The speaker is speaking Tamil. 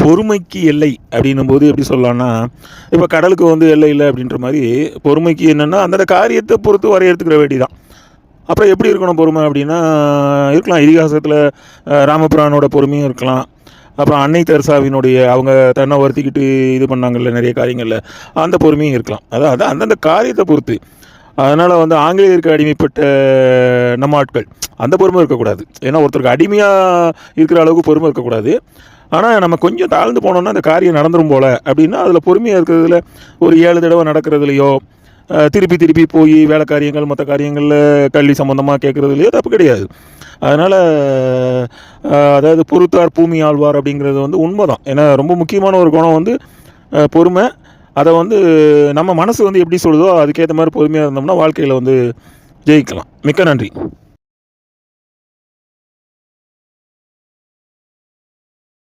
பொறுமைக்கு எல்லை அப்படின்னும்போது எப்படி சொல்லலாம்னா, இப்போ கடலுக்கு வந்து எல்லை இல்லை அப்படின்ற மாதிரி பொறுமைக்கு என்னென்னா அந்தந்த காரியத்தை பொறுத்து வரையறுத்துக்கிற வேண்டிதான். அப்புறம் எப்படி இருக்கணும் பொறுமை அப்படின்னா, இருக்கலாம் இதிகாசத்தில் ராமபிரானோட பொறுமையும் இருக்கலாம். அப்புறம் அன்னை தெரசாவினுடைய அவங்க தன்னை வருத்திக்கிட்டு இது பண்ணாங்கல்ல நிறைய காரியங்களில், அந்த பொறுமையும் இருக்கலாம். அதாவது அந்தந்த காரியத்தை பொறுத்து. அதனால் வந்து ஆங்கிலேயருக்கு அடிமைப்பட்ட நம்ம ஆட்கள் அந்த பொறுமை இருக்கக்கூடாது. ஏன்னா ஒருத்தருக்கு அடிமையாக இருக்கிற அளவுக்கு பொறுமை இருக்கக்கூடாது. ஆனால் நம்ம கொஞ்சம் தாழ்ந்து போனோம்னா அந்த காரியம் நடந்துரும் போல் அப்படின்னா அதில் பொறுமையாக இருக்கிறதுல ஒரு 7 தடவை நடக்கிறதுலையோ, திருப்பி திருப்பி போய் வேலை காரியங்கள் மற்ற காரியங்களில் கல்வி சம்மந்தமாக கேட்குறதுலையோ தப்பு கிடையாது. அதனால் அதாவது பொறுத்தார் பூமி ஆழ்வார் அப்படிங்கிறது வந்து உண்மை தான். ஏன்னா ரொம்ப முக்கியமான ஒரு குணம் வந்து பொறுமை. அதை வந்து நம்ம மனசு வந்து எப்படி சொல்லுதோ அதுக்கேற்ற மாதிரி பொறுமையாக இருந்தோம்னா வாழ்க்கையில் வந்து ஜெயிக்கலாம். மிக்க நன்றி.